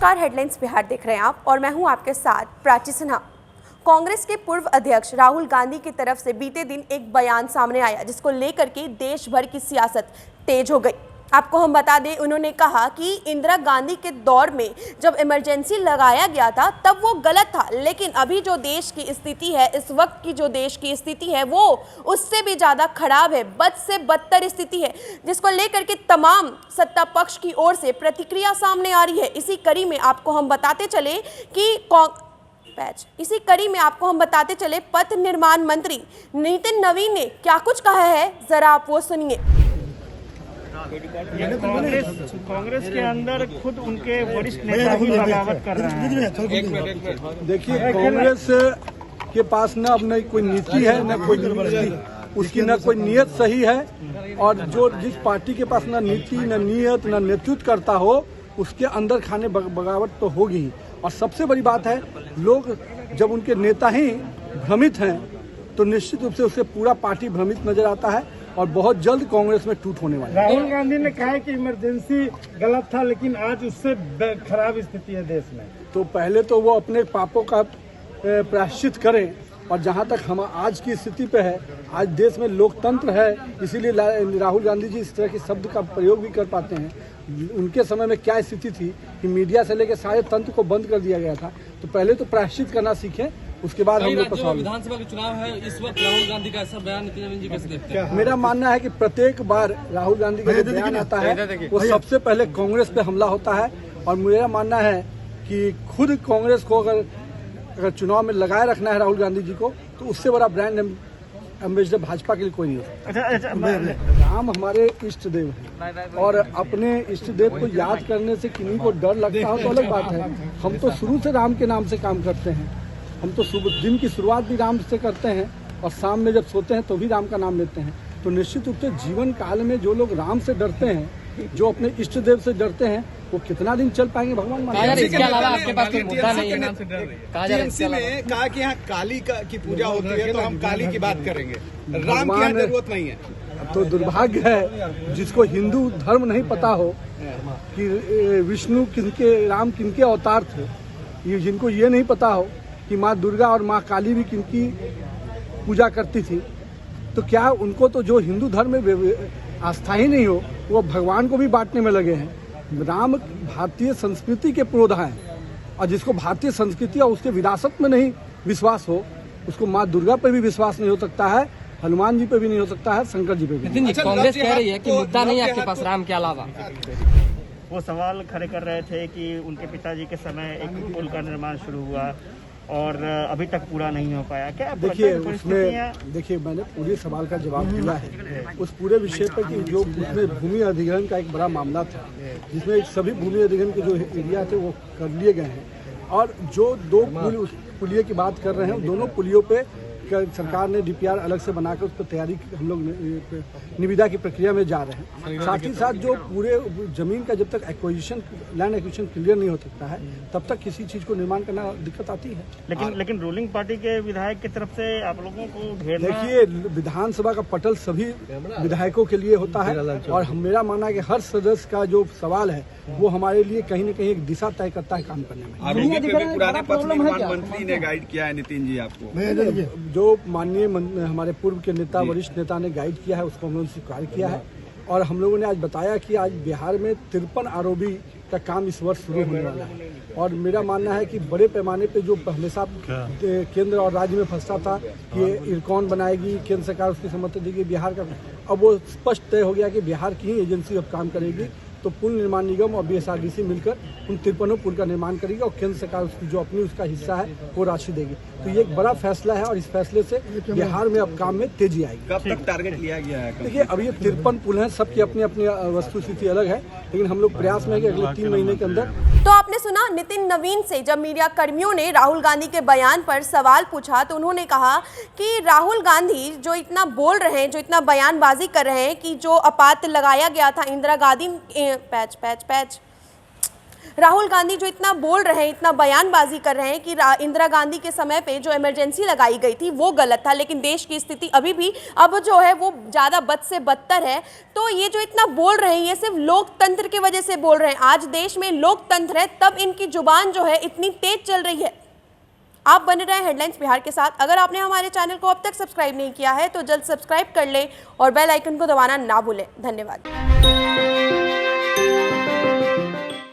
नमस्कार, हेडलाइंस बिहार देख रहे हैं आप और मैं हूं आपके साथ प्राची सिन्हा। कांग्रेस के पूर्व अध्यक्ष राहुल गांधी की तरफ से बीते दिन एक बयान सामने आया जिसको लेकर के देश भर की सियासत तेज हो गई। आपको हम बता दें, उन्होंने कहा कि इंदिरा गांधी के दौर में जब इमरजेंसी लगाया गया था तब वो गलत था, लेकिन अभी जो देश की स्थिति है, इस वक्त की जो देश की स्थिति है वो उससे भी ज़्यादा खराब है, बद से बदतर स्थिति है, जिसको लेकर के तमाम सत्ता पक्ष की ओर से प्रतिक्रिया सामने आ रही है। इसी कड़ी में आपको हम बताते चले पथ निर्माण मंत्री नितिन नवीन ने क्या कुछ कहा है, जरा आप वो सुनिए। कांग्रेस के अंदर खुद उनके वरिष्ठ नेता ही बगावत कर रहे हैं। देखिए, कांग्रेस के पास न अब न कोई नीति है, न कोई उसकी न कोई नियत सही है, और जो जिस पार्टी के पास न नीति, न नियत, न नेतृत्व करता हो, उसके अंदर खाने बगावत तो होगी ही। और सबसे बड़ी बात है, लोग जब उनके नेता ही भ्रमित हैं तो निश्चित रूप से उससे पूरा पार्टी भ्रमित नजर आता है और बहुत जल्द कांग्रेस में टूट होने वाला है। राहुल गांधी ने कहा कि इमरजेंसी गलत था, लेकिन आज उससे खराब स्थिति है देश में। तो पहले तो वो अपने पापों का प्रायश्चित करें, और जहां तक हम आज की स्थिति पे है, आज देश में लोकतंत्र है, इसीलिए राहुल गांधी जी इस तरह के शब्द का प्रयोग भी कर पाते हैं। उनके समय में क्या स्थिति थी कि मीडिया से लेकर सारे तंत्र को बंद कर दिया गया था। तो पहले तो प्रायश्चित करना सीखें, उसके बाद हम लोग विधानसभा के चुनाव है, इस वक्त राहुल गांधी का ऐसा बयान नितिन नवीन जी कैसे देखते हैं? मेरा मानना है कि प्रत्येक बार राहुल गांधी का जो बयान आता है वो सबसे पहले कांग्रेस पे हमला होता है, और मेरा मानना है कि खुद कांग्रेस को अगर चुनाव में लगाए रखना है राहुल गांधी जी को, तो उससे बड़ा ब्रांड एम्बेसडर भाजपा के लिए कोई नहीं हो। राम हमारे इष्ट देव हैं, और अपने इष्ट देव को याद करने से किन्हीं को डर लगता हो तो अलग बात है। हम तो शुरू से राम के नाम से काम करते हैं। हम तो दिन की शुरुआत भी राम से करते हैं, और शाम में जब सोते हैं तो भी राम का नाम लेते हैं। तो निश्चित रूप से जीवन काल में जो लोग राम से डरते हैं, जो अपने इष्ट देव से डरते हैं, वो कितना दिन चल पाएंगे भगवान माने। इसके अलावा आपके पास कोई मुद्दा नहीं है ना? टीएमसी ने कहा कि यहाँ काली की पूजा होती है, तो हम काली की बात करेंगे, राम की जरूरत नहीं है। तो दुर्भाग्य है जिसको हिंदू धर्म नहीं पता हो कि विष्णु किनके, राम किनके अवतार थे, ये जिनको ये नहीं पता हो कि माँ दुर्गा और माँ काली भी किनकी पूजा करती थी, तो क्या उनको तो जो हिंदू धर्म में आस्था ही नहीं हो, वो भगवान को भी बांटने में लगे हैं। राम भारतीय संस्कृति के पुरोधा हैं, और जिसको भारतीय संस्कृति और उसके विरासत में नहीं विश्वास हो, उसको माँ दुर्गा पर भी विश्वास नहीं हो सकता है, हनुमान जी पे भी नहीं हो सकता है, शंकर जी पे भी। नितिन जी, कांग्रेस कह रही है कि मुद्दा नहीं है आपके पास राम के अलावा। वो सवाल खड़े कर रहे थे कि उनके पिताजी के समय एक पुल का निर्माण शुरू हुआ और अभी तक पूरा नहीं हो पाया। क्या देखिए मैंने पूरे सवाल का जवाब दिया है उस पूरे विषय पर कि जो उसमें भूमि अधिग्रहण का एक बड़ा मामला था, जिसमें सभी भूमि अधिग्रहण के जो एरिया थे वो कर लिए गए हैं, और जो दो पुलियों की बात कर रहे हैं, दोनों पुलियों पे सरकार ने डीपीआर अलग से बनाकर उस पर तैयारी, हम लोग निविदा की प्रक्रिया में जा रहे हैं। साथ ही साथ जो पूरे जमीन का जब तक लैंड एक्विजिशन क्लियर नहीं हो सकता है, तब तक किसी चीज को निर्माण करना दिक्कत आती है। लेकिन रूलिंग पार्टी के विधायक की तरफ से आप लोगों को घेरना। देखिए, विधानसभा का पटल सभी विधायकों के लिए होता है, और मेरा मानना है कि हर सदस्य का जो सवाल है वो हमारे लिए कहीं न कहीं एक दिशा तय करता है काम करने में। पुराने पथ निर्माण मंत्री ने गाइड किया है नितिन जी आपको, जो माननीय हमारे पूर्व के नेता, वरिष्ठ नेता ने गाइड किया है, उसको हम लोगों ने स्वीकार किया है, और हम लोगों ने आज बताया कि आज बिहार में 53 आरओबी का काम इस वर्ष शुरू होने वाला है। और मेरा मानना है कि बड़े पैमाने पे जो हमेशा केंद्र और राज्य में फंसता था कि इरकॉन बनाएगी, केंद्र सरकार उसकी समर्थन देगी, बिहार का, अब वो स्पष्ट तय हो गया कि बिहार की ही एजेंसी अब काम करेगी। तो पुल निर्माण निगम और बीएसआरडीसी मिलकर उन 53 पुल का निर्माण करेगी, और केंद्र सरकार उसकी जो अपनी उसका हिस्सा है वो राशि देगी। तो ये एक बड़ा फैसला है, और इस फैसले से बिहार में अब काम में तेजी आएगी। कब तक टारगेट लिया गया है? देखिए, अब ये 53 पुल हैं, सबकी अपनी अपनी वस्तुस्थिति अलग है, लेकिन हम लोग प्रयास में है कि अगले 3 महीने के अंदर। तो आपने सुना नितिन नवीन से, जब मीडिया कर्मियों ने राहुल गांधी के बयान पर सवाल पूछा तो उन्होंने कहा कि राहुल गांधी जो इतना बोल रहे हैं, जो इतना बयानबाजी कर रहे हैं कि जो अपात्र लगाया गया था इंदिरा गांधी राहुल गांधी जो इतना बोल रहे हैं, इतना बयानबाजी कर रहे हैं कि इंदिरा गांधी के समय पे जो इमरजेंसी लगाई गई थी वो गलत था, लेकिन देश की स्थिति अभी भी अब जो है वो ज़्यादा बद से बदतर है। तो ये जो इतना बोल रहे हैं ये सिर्फ लोकतंत्र की वजह से बोल रहे हैं। आज देश में लोकतंत्र है तब इनकी जुबान जो है इतनी तेज चल रही है। आप बने रहे हेडलाइंस बिहार के साथ। अगर आपने हमारे चैनल को अब तक सब्सक्राइब नहीं किया है तो जल्द सब्सक्राइब कर लें और बेल आइकन को दबाना ना भूलें। धन्यवाद।